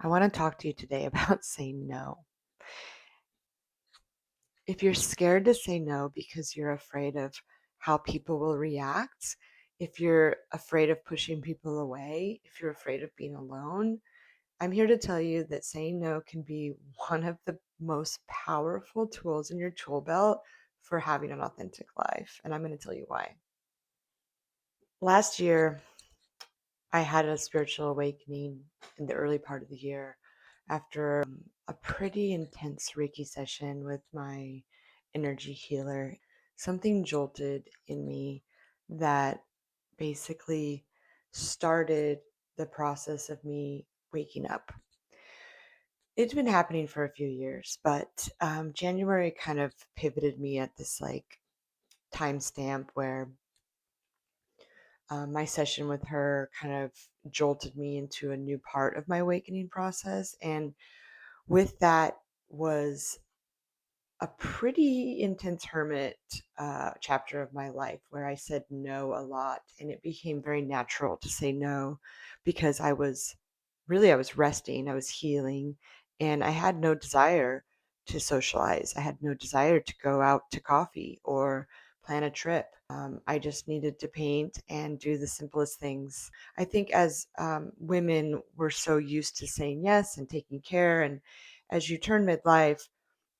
I want to talk to you today about saying no. If you're scared to say no because you're afraid of how people will react, if you're afraid of pushing people away, if you're afraid of being alone, I'm here to tell you that saying no can be one of the most powerful tools in your tool belt for having an authentic life. And I'm going to tell you why. Last year, I had a spiritual awakening in the early part of the year after a pretty intense Reiki session with my energy healer. Something jolted in me that basically started the process of me waking up. It's been happening for a few years, but January kind of pivoted me at this timestamp where my session with her kind of jolted me into a new part of my awakening process. And with that was a pretty intense hermit chapter of my life where I said no a lot. And it became very natural to say no because I was resting, I was healing, and I had no desire to socialize. I had no desire to go out to coffee or plan a trip. I just needed to paint and do the simplest things. I think as women, we're so used to saying yes and taking care. And as you turn midlife,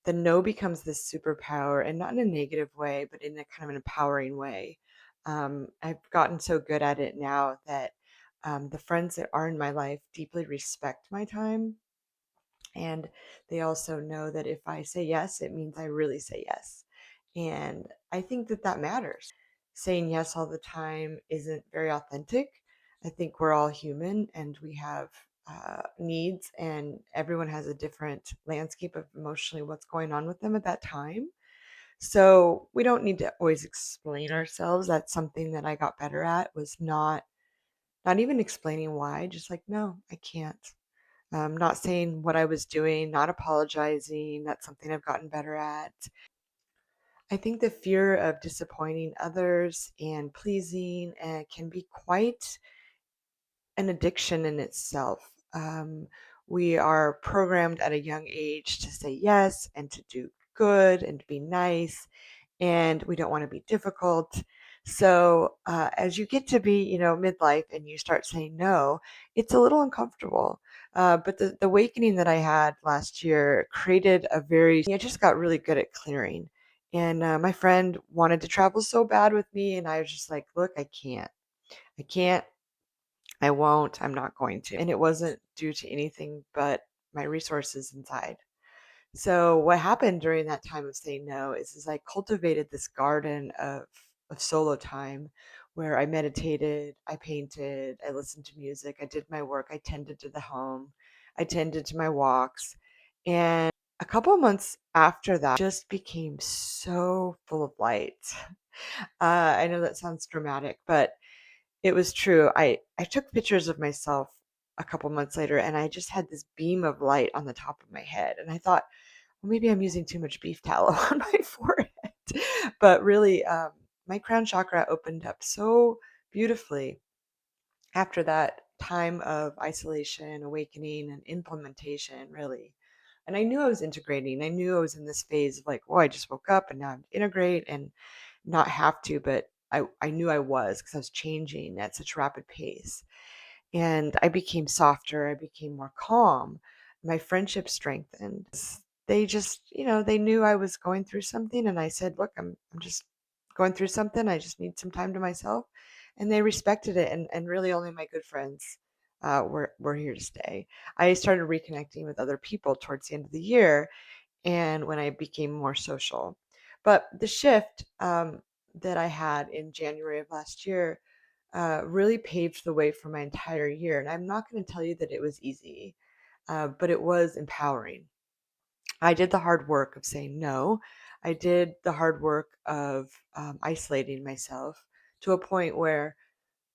the no becomes this superpower, and not in a negative way, but in a kind of an empowering way. I've gotten so good at it now that the friends that are in my life deeply respect my time. And they also know that if I say yes, it means I really say yes. And I think that that matters. Saying yes all the time isn't very authentic. I think we're all human and we have needs, and everyone has a different landscape of emotionally what's going on with them at that time. So we don't need to always explain ourselves. That's something that I got better at, was not even explaining why, just like, no, I can't. Not saying what I was doing, not apologizing. That's something I've gotten better at. I think the fear of disappointing others and pleasing can be quite an addiction in itself. We are programmed at a young age to say yes and to do good and to be nice, and we don't want to be difficult. So as you get to be, midlife and you start saying no, it's a little uncomfortable. But the awakening that I had last year created I just got really good at clearing. And my friend wanted to travel so bad with me, and I was just like, look, I can't. I can't. I won't. I'm not going to. And it wasn't due to anything but my resources inside. So what happened during that time of saying no is I cultivated this garden of solo time where I meditated, I painted, I listened to music, I did my work, I tended to the home, I tended to my walks. And a couple of months after that, just became so full of light. I know that sounds dramatic, but it was true. I took pictures of myself a couple months later, and I just had this beam of light on the top of my head. And I thought, well, maybe I'm using too much beef tallow on my forehead. But really, my crown chakra opened up so beautifully after that time of isolation, awakening, and implementation, really. And I knew I was integrating. I knew I was in this phase of like, oh, I just woke up and now I'm integrate and not have to, but I knew I was, because I was changing at such rapid pace. And I became softer, I became more calm. My friendship strengthened. They just, they knew I was going through something, and I said, "Look, I'm just going through something. I just need some time to myself." And they respected it, and really only my good friends were here to stay. I started reconnecting with other people towards the end of the year, and when I became more social. But the shift that I had in January of last year really paved the way for my entire year. And I'm not going to tell you that it was easy, but it was empowering. I did the hard work of saying no. I did the hard work of isolating myself to a point where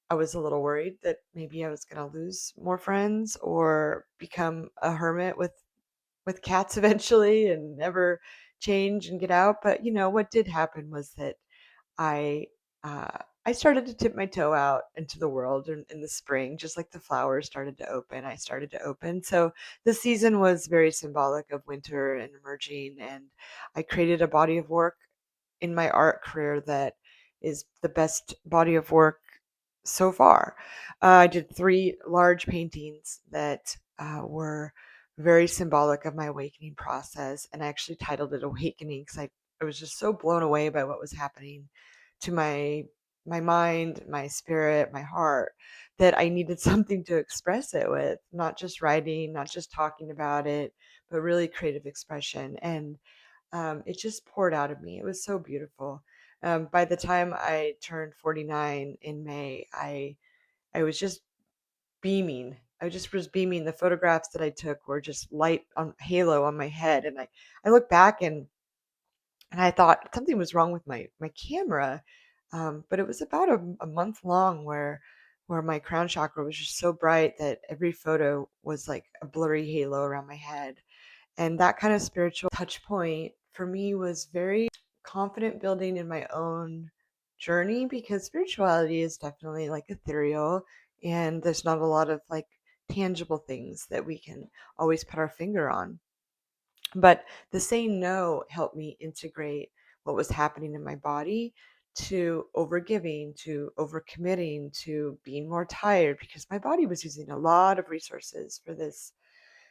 I was a little worried that maybe I was going to lose more friends or become a hermit with cats eventually and never change and get out. But what did happen was that I I started to tip my toe out into the world in the spring, just like the flowers started to open. I started to open. So the season was very symbolic of winter and emerging. And I created a body of work in my art career that is the best body of work so far. I did three large paintings that were very symbolic of my awakening process, and I actually titled it "Awakening" because I was just so blown away by what was happening to my mind, my spirit, my heart, that I needed something to express it with, not just writing, not just talking about it, but really creative expression. And it just poured out of me. It was so beautiful. By the time I turned 49 in May, I was just beaming. I just was beaming. The photographs that I took were just light on halo on my head, and I look back and I thought something was wrong with my camera, but it was about a month long where my crown chakra was just so bright that every photo was like a blurry halo around my head. And that kind of spiritual touch point for me was very confident building in my own journey because spirituality is definitely like ethereal and there's not a lot of like tangible things that we can always put our finger on. But the saying no helped me integrate what was happening in my body to overgiving, to overcommitting, to being more tired because my body was using a lot of resources for this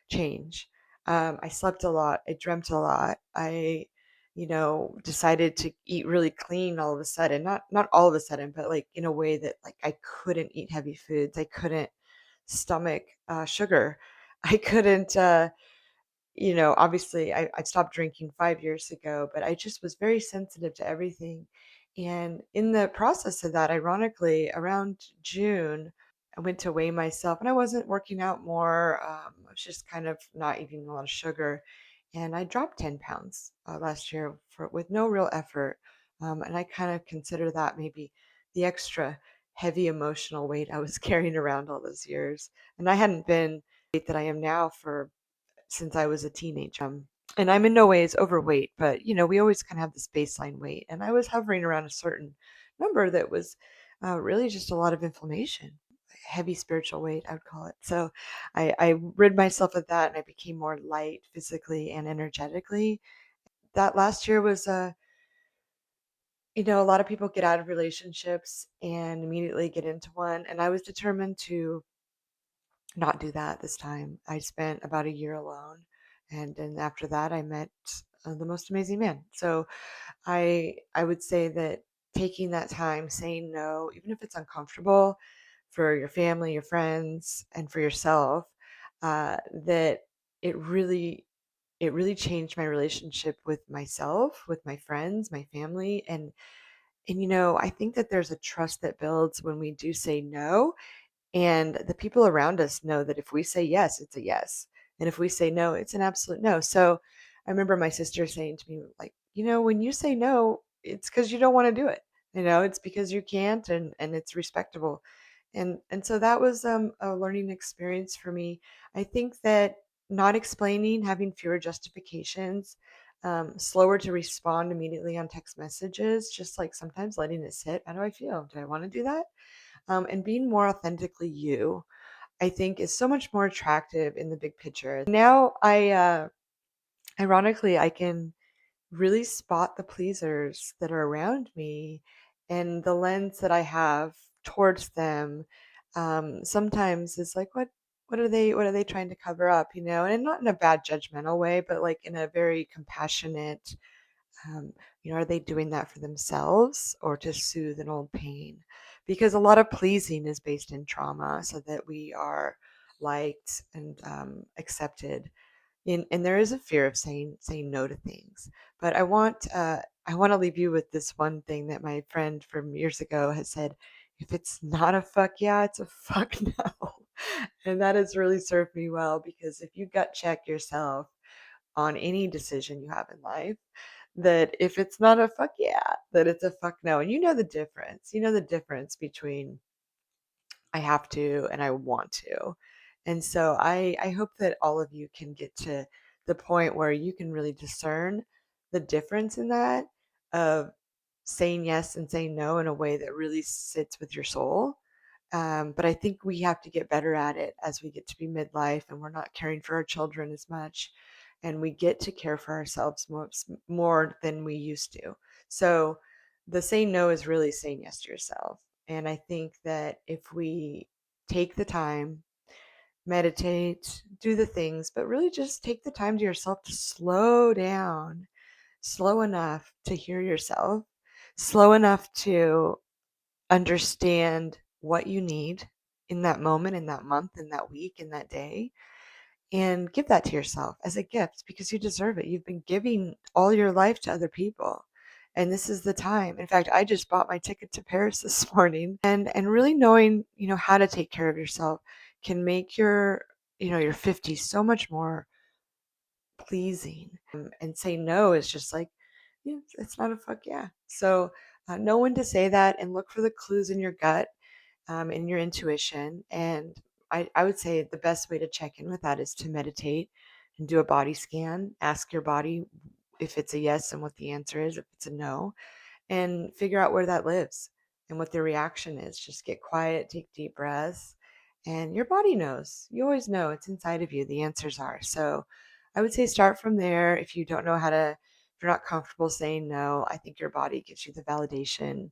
change. I slept a lot. I dreamt a lot. Decided to eat really clean all of a sudden. Not all of a sudden, but like in a way that like I couldn't eat heavy foods. I couldn't stomach sugar. I couldn't. Obviously, I stopped drinking 5 years ago, but I just was very sensitive to everything. And in the process of that, ironically, around June, I went to weigh myself and I wasn't working out more. I was just kind of not eating a lot of sugar. And I dropped 10 pounds last year with no real effort. And I kind of consider that maybe the extra heavy emotional weight I was carrying around all those years. And I hadn't been the weight that I am now for since I was a teenager. And I'm in no ways overweight, but we always kind of have this baseline weight. And I was hovering around a certain number that was really just a lot of inflammation, heavy spiritual weight, I would call it. So I rid myself of that and I became more light physically and energetically. That last year was a lot of people get out of relationships and immediately get into one. And I was determined to not do that this time. I spent about a year alone, and then after that, I met the most amazing man. So I would say that taking that time, saying no, even if it's uncomfortable for your family, your friends, and for yourself, that it really it really changed my relationship with myself, with my friends, my family, and I think that there's a trust that builds when we do say no, and the people around us know that if we say yes, it's a yes. And if we say no, it's an absolute no. So I remember my sister saying to me, like, when you say no, it's because you don't want to do it. It's because you can't and it's respectable. And so that was a learning experience for me. I think that not explaining, having fewer justifications, slower to respond immediately on text messages, just like sometimes letting it sit. How do I feel? Do I want to do that? And being more authentically you, I think, is so much more attractive in the big picture. Now, ironically, I can really spot the pleasers that are around me and the lens that I have towards them. Sometimes is like, what are they trying to cover up, and not in a bad judgmental way, but like in a very compassionate um, are they doing that for themselves or to soothe an old pain? Because a lot of pleasing is based in trauma, so that we are liked and accepted. And there is a fear of saying no to things. But I want to leave you with this one thing that my friend from years ago has said: if it's not a fuck yeah, it's a fuck no. And that has really served me well because if you gut check yourself on any decision you have in life, that if it's not a fuck yeah, that it's a fuck no. And you know the difference. You know the difference between I have to and I want to. And so I hope that all of you can get to the point where you can really discern the difference in that of saying yes and saying no in a way that really sits with your soul. But I think we have to get better at it as we get to be midlife and we're not caring for our children as much. And we get to care for ourselves more than we used to. So the saying no is really saying yes to yourself. And I think that if we take the time, meditate, do the things, but really just take the time to yourself to slow down, slow enough to hear yourself, slow enough to understand what you need in that moment, in that month, in that week, in that day, and give that to yourself as a gift because you deserve it. You've been giving all your life to other people. And this is the time. In fact, I just bought my ticket to Paris this morning and really knowing, how to take care of yourself can make your 50s so much more pleasing. And say no is just like, yeah, it's not a fuck yeah. So know when to say that and look for the clues in your gut, in your intuition. And I would say the best way to check in with that is to meditate and do a body scan. Ask your body if it's a yes and what the answer is, if it's a no, and figure out where that lives and what their reaction is. Just get quiet, take deep breaths, and your body knows. You always know it's inside of you, the answers are. So I would say start from there. If you don't know if you're not comfortable saying no, I think your body gives you the validation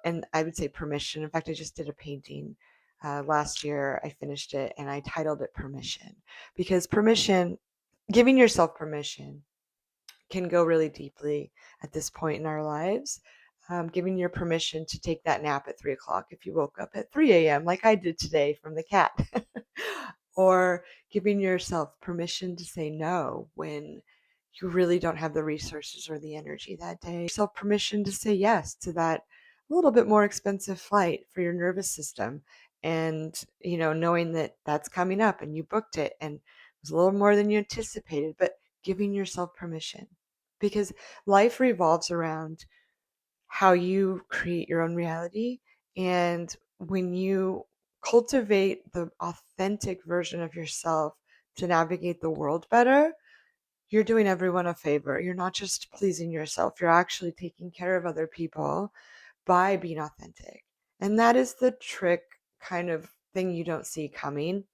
and I would say permission. In fact, I just did a painting last year. I finished it and I titled it Permission because giving yourself permission can go really deeply at this point in our lives. Giving your permission to take that nap at 3 o'clock if you woke up at 3 a.m., like I did today from the cat, or giving yourself permission to say no when you really don't have the resources or the energy that day. Yourself permission to say yes to that a little bit more expensive flight for your nervous system. And, knowing that that's coming up and you booked it and it was a little more than you anticipated, but giving yourself permission because life revolves around how you create your own reality. And when you cultivate the authentic version of yourself to navigate the world better, you're doing everyone a favor. You're not just pleasing yourself, you're actually taking care of other people by being authentic. And that is the trick kind of thing you don't see coming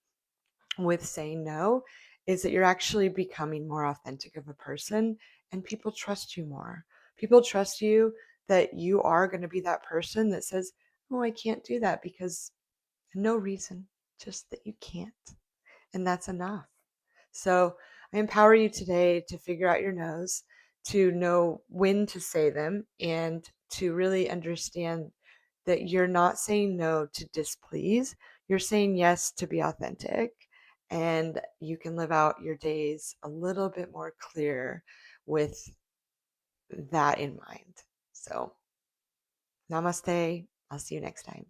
with saying no is that you're actually becoming more authentic of a person and people trust you more. People trust you that you are going to be that person that says, "Oh, I can't do that because no reason, just that you can't." And that's enough. So I empower you today to figure out your no's, to know when to say them, and to really understand that you're not saying no to displease. You're saying yes to be authentic. And you can live out your days a little bit more clear with that in mind. So, namaste. I'll see you next time.